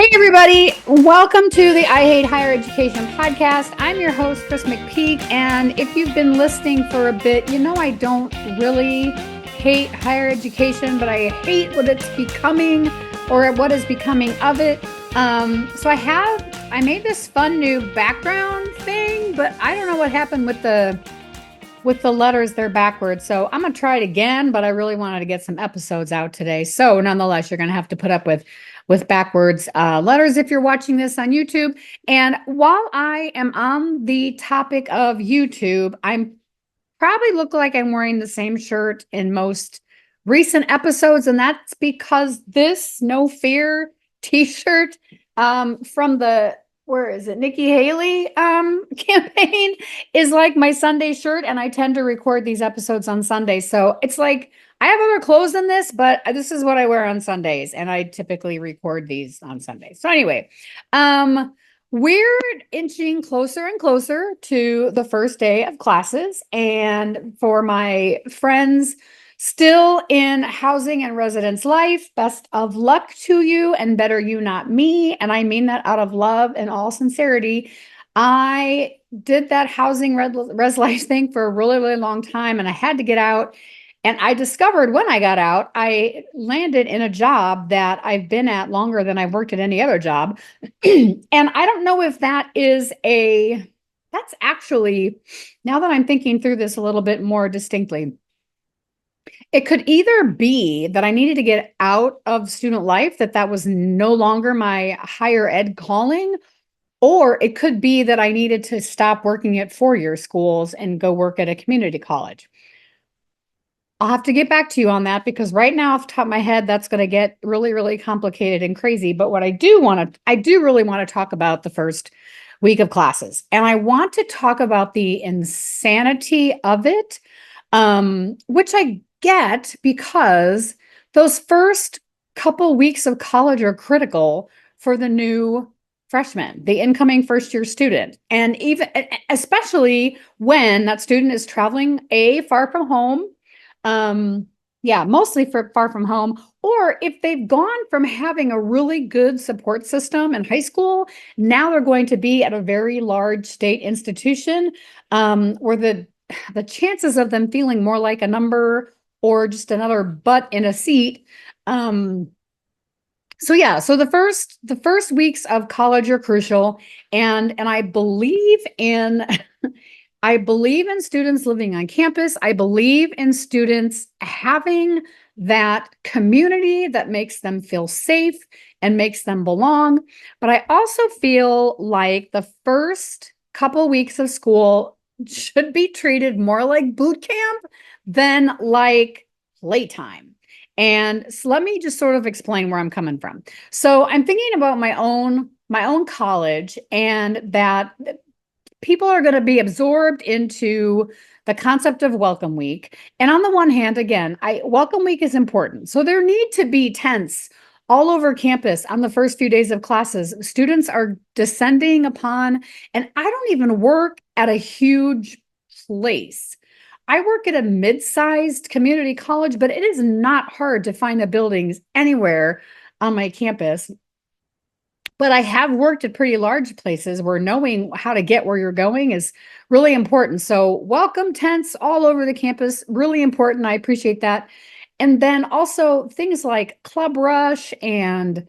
Hey, everybody. Welcome to the I Hate Higher Education podcast. I'm your host, Kris McPeak. And if you've been listening for a bit, you know I don't really hate higher education, but I hate what it's becoming or what is becoming of it. So I made this fun new background thing, but I don't know what happened with the letters. They're backwards. So I'm going to try it again, but I really wanted to get some episodes out today. So nonetheless, you're going to have to put up with backwards letters if you're watching this on YouTube. And while I am on the topic of YouTube, I'm probably look like I'm wearing the same shirt in most recent episodes. And that's because this No Fear t-shirt from the, where is it, Nikki Haley campaign is like my Sunday shirt. And I tend to record these episodes on Sunday. So it's like, I have other clothes than this, but this is what I wear on Sundays, and I typically record these on Sundays. So anyway, we're inching closer and closer to the first day of classes. And for my friends still in housing and residence life, best of luck to you, and better you, not me. And I mean that out of love and all sincerity. I did that housing res life thing for a really, really long time, and I had to get out. And I discovered when I got out, I landed in a job that I've been at longer than I've worked at any other job. And I don't know if that's actually, now that I'm thinking through this a little bit more distinctly, it could either be that I needed to get out of student life, that was no longer my higher ed calling, or it could be that I needed to stop working at four-year schools and go work at a community college. I'll have to get back to you on that, because right now, off the top of my head, that's going to get really, really complicated and crazy. But what I do really want to talk about the first week of classes. And I want to talk about the insanity of it, which I get because those first couple weeks of college are critical for the new freshman, the incoming first-year student. And even, especially when that student is traveling far from home, mostly far from home, or if they've gone from having a really good support system in high school, now they're going to be at a very large state institution, where the chances of them feeling more like a number or just another butt in a seat. So the first weeks of college are crucial, and I believe in I believe in students living on campus. I believe in students having that community that makes them feel safe and makes them belong. But I also feel like the first couple weeks of school should be treated more like boot camp than like playtime. And so let me just sort of explain where I'm coming from. So I'm thinking about my own college, and that people are going to be absorbed into the concept of welcome week. And on the one hand, again, welcome week is important. So there need to be tents all over campus on the first few days of classes. Students are descending upon, and I don't even work at a huge place. I work at a mid-sized community college, but it is not hard to find the buildings anywhere on my campus. But I have worked at pretty large places where knowing how to get where you're going is really important. So welcome tents all over the campus, really important. I appreciate that. And then also things like Club Rush and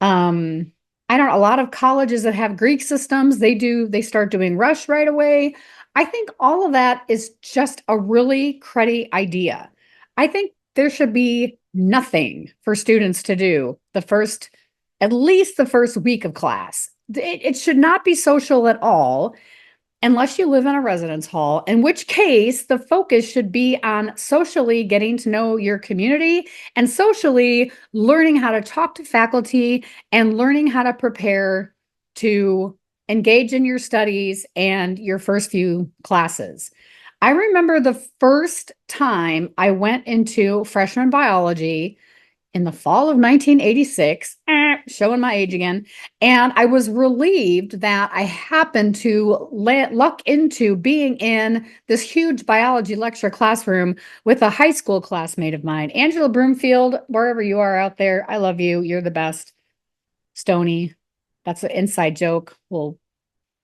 a lot of colleges that have Greek systems, they start doing Rush right away. I think all of that is just a really cruddy idea. I think there should be nothing for students to do at least the first week of class. It should not be social at all, unless you live in a residence hall, in which case the focus should be on socially getting to know your community and socially learning how to talk to faculty and learning how to prepare to engage in your studies and your first few classes. I remember the first time I went into freshman biology in the fall of 1986, showing my age again. And I was relieved that I happened to luck into being in this huge biology lecture classroom with a high school classmate of mine, Angela Broomfield, wherever you are out there. I love you. You're the best. Stony, That's an inside joke. We'll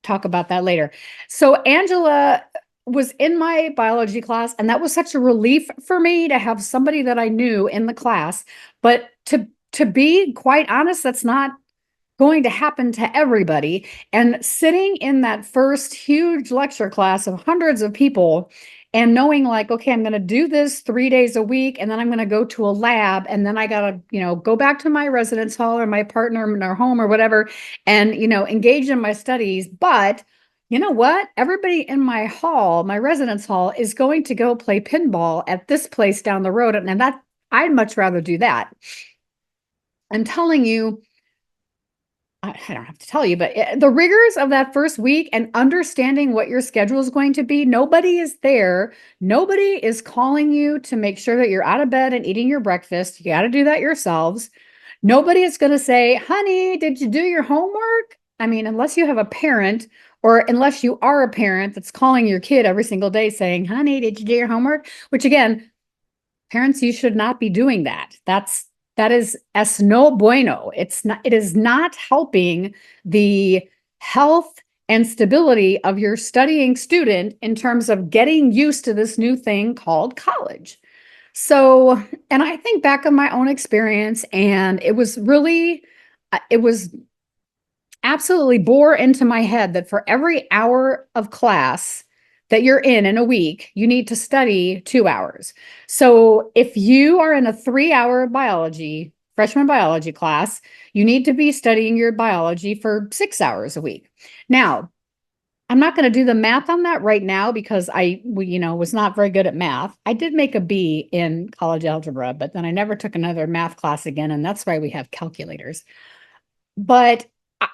talk about that later. So Angela was in my biology class, and that was such a relief for me to have somebody that I knew in the class. But to be quite honest, that's not going to happen to everybody. And sitting in that first huge lecture class of hundreds of people and knowing like, okay, I'm going to do this 3 days a week, and then I'm going to go to a lab, and then I got to, go back to my residence hall or my partner in our home or whatever, and, engage in my studies. But you know what? Everybody in my hall, my residence hall, is going to go play pinball at this place down the road. And that I'd much rather do that. I'm telling you, I don't have to tell you, but the rigors of that first week and understanding what your schedule is going to be, nobody is there. Nobody is calling you to make sure that you're out of bed and eating your breakfast. You got to do that yourselves. Nobody is going to say, honey, did you do your homework? I mean, unless you have a parent, or unless you are a parent that's calling your kid every single day saying, honey, did you do your homework? Which again, parents, you should not be doing that. That is es no bueno. It is not helping the health and stability of your studying student in terms of getting used to this new thing called college. So, and I think back on my own experience, and it was absolutely bore into my head that for every hour of class that you're in a week, you need to study 2 hours. So if you are in a 3-hour freshman biology class, you need to be studying your biology for 6 hours a week. Now, I'm not going to do the math on that right now because I was not very good at math. I did make a B in college algebra, but then I never took another math class again. And that's why we have calculators. But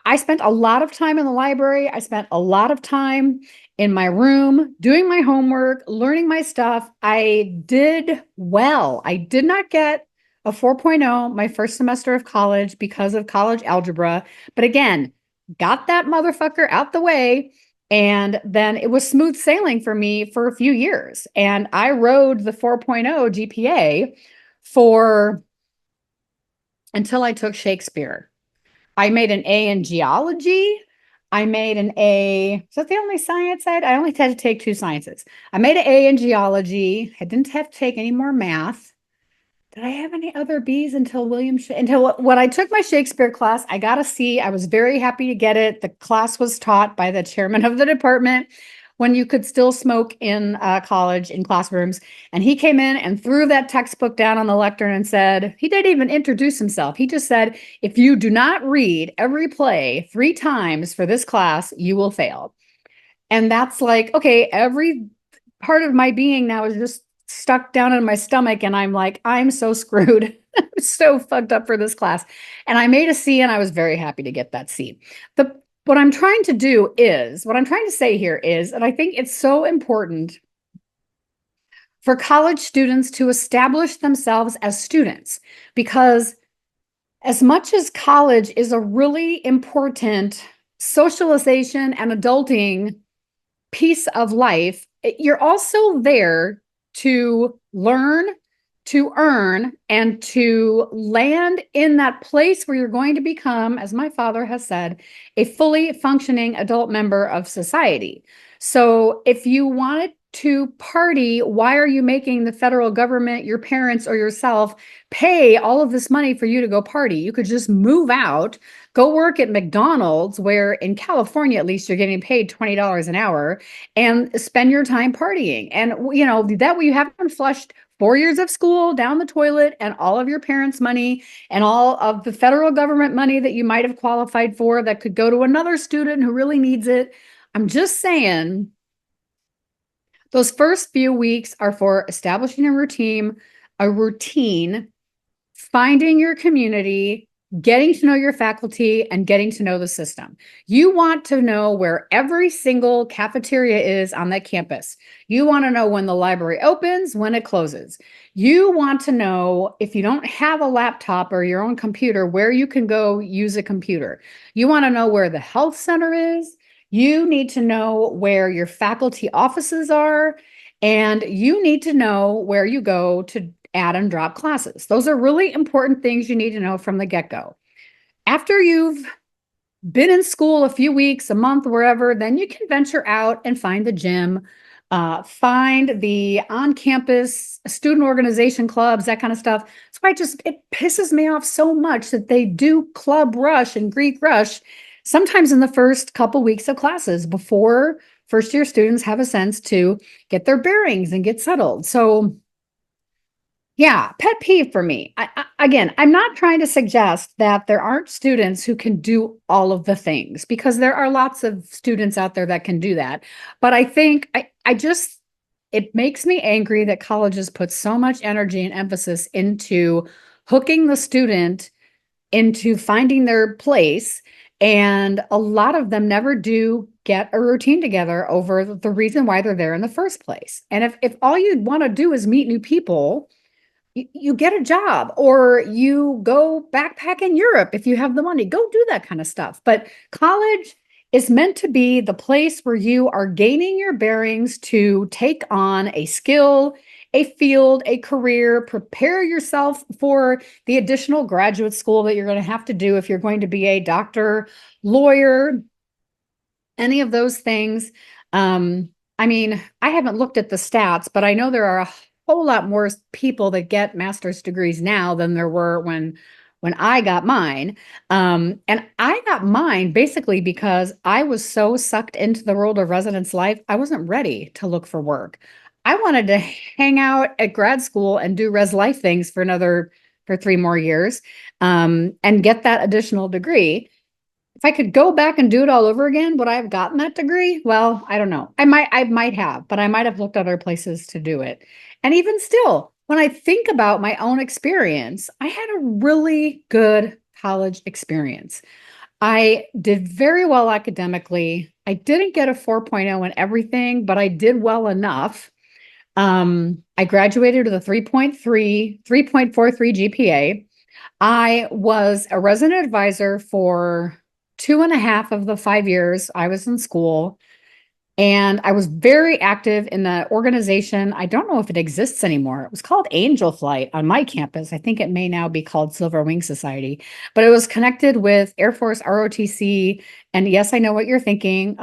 I spent a lot of time in the library. I spent a lot of time in my room doing my homework, learning my stuff. I did well. I did not get a 4.0 my first semester of college because of college algebra. But again, got that motherfucker out the way. And then it was smooth sailing for me for a few years. And I rode the 4.0 GPA until I took Shakespeare. I made an A in geology. I made an A. Is that the only science I only had to take 2 sciences. I made an A in geology. I didn't have to take any more math. Did I have any other B's until when I took my Shakespeare class? I got a C. I was very happy to get it. The class was taught by the chairman of the department when you could still smoke in college in classrooms. And he came in and threw that textbook down on the lectern and said, he didn't even introduce himself. He just said, if you do not read every play 3 times for this class, you will fail. And that's like, okay, every part of my being now is just stuck down in my stomach. And I'm like, I'm so screwed. I'm so fucked up for this class. And I made a C, and I was very happy to get that C. What I'm trying to say here is that I think it's so important for college students to establish themselves as students, because as much as college is a really important socialization and adulting piece of life, you're also there to learn, to earn, and to land in that place where you're going to become, as my father has said, a fully functioning adult member of society. So if you wanted to party, why are you making the federal government, your parents, or yourself pay all of this money for you to go party? You could just move out, go work at McDonald's, where in California, at least, you're getting paid $20 an hour, and spend your time partying. And, that way you haven't flushed 4 years of school down the toilet, and all of your parents' money and all of the federal government money that you might have qualified for that could go to another student who really needs it. I'm just saying, those first few weeks are for establishing a routine, finding your community, getting to know your faculty, and getting to know the system. You want to know where every single cafeteria is on that campus. You want to know when the library opens, when it closes. You want to know, if you don't have a laptop or your own computer, where you can go use a computer. You want to know where the health center is. You need to know where your faculty offices are, and you need to know where you go to add and drop classes. Those are really important things you need to know from the get-go. After you've been in school a few weeks, a month, wherever, then you can venture out and find the gym, find the on-campus student organization clubs, that kind of stuff. So it pisses me off so much that they do club rush and Greek rush sometimes in the first couple weeks of classes before first year students have a sense to get their bearings and get settled. So yeah, pet peeve for me. Again, I'm not trying to suggest that there aren't students who can do all of the things, because there are lots of students out there that can do that. But I think it makes me angry that colleges put so much energy and emphasis into hooking the student into finding their place. And a lot of them never do get a routine together over the reason why they're there in the first place. And if all you want to do is meet new people, you get a job, or you go backpack in Europe if you have the money. Go do that kind of stuff. But college is meant to be the place where you are gaining your bearings to take on a skill, a field, a career, prepare yourself for the additional graduate school that you're going to have to do if you're going to be a doctor, lawyer, any of those things. I mean, I haven't looked at the stats, but I know there are a whole lot more people that get master's degrees now than there were when I got mine. And I got mine basically because I was so sucked into the world of residence life, I wasn't ready to look for work. I wanted to hang out at grad school and do res life things for 3 more years, and get that additional degree. If I could go back and do it all over again, would I have gotten that degree? Well, I don't know. I might have, but I might have looked other places to do it. And even still, when I think about my own experience, I had a really good college experience. I did very well academically. I didn't get a 4.0 in everything, but I did well enough. I graduated with a 3.43 GPA. I was a resident advisor for 2.5 of the 5 years I was in school. And I was very active in the organization. I don't know if it exists anymore. It was called Angel Flight on my campus. I think it may now be called Silver Wing Society, but it was connected with Air Force ROTC. And yes, I know what you're thinking.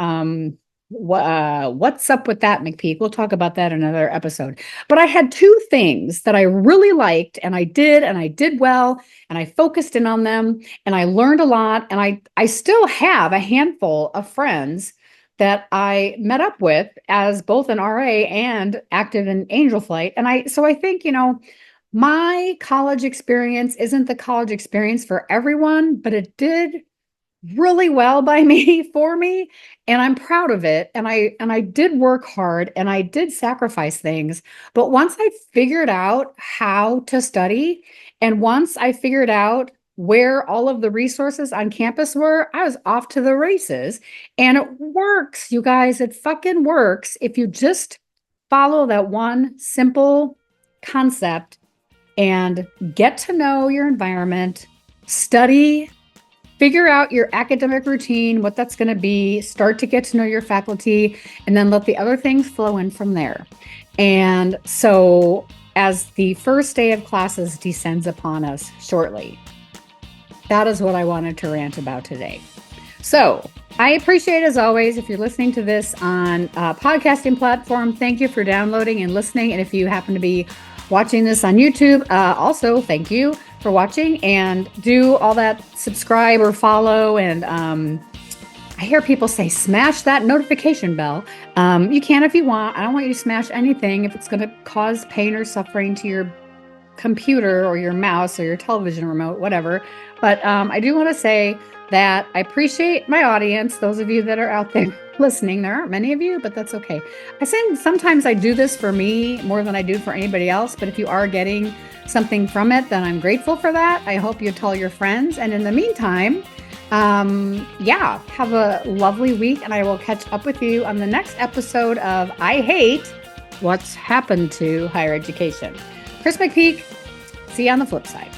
What's up with that, McPeak? We'll talk about that in another episode. But I had 2 things that I really liked, and I did well, and I focused in on them, and I learned a lot. And I still have a handful of friends that I met up with as both an RA and active in Angel Flight. So I think, my college experience isn't the college experience for everyone, but it did really well by me, for me, and I'm proud of it. And I did work hard, and I did sacrifice things. But once I figured out how to study, and once I figured out where all of the resources on campus were, I was off to the races. And it works, you guys. It fucking works if you just follow that one simple concept and get to know your environment, study, figure out your academic routine, what that's going to be, start to get to know your faculty, and then let the other things flow in from there. And so as the first day of classes descends upon us shortly, that is what I wanted to rant about today. So I appreciate, as always, if you're listening to this on a podcasting platform, thank you for downloading and listening. And if you happen to be watching this on YouTube, also thank you for watching, and do all that subscribe or follow. And I hear people say, smash that notification bell. You can if you want. I don't want you to smash anything if it's going to cause pain or suffering to your computer or your mouse or your television remote, whatever. But I do want to say that I appreciate my audience, those of you that are out there listening. There aren't many of you, but that's okay. I think sometimes I do this for me more than I do for anybody else, but if you are getting something from it, then I'm grateful for that. I hope you tell your friends. And in the meantime, have a lovely week, and I will catch up with you on the next episode of I Hate What's Happened to Higher Education. Kris McPeak, see you on the flip side.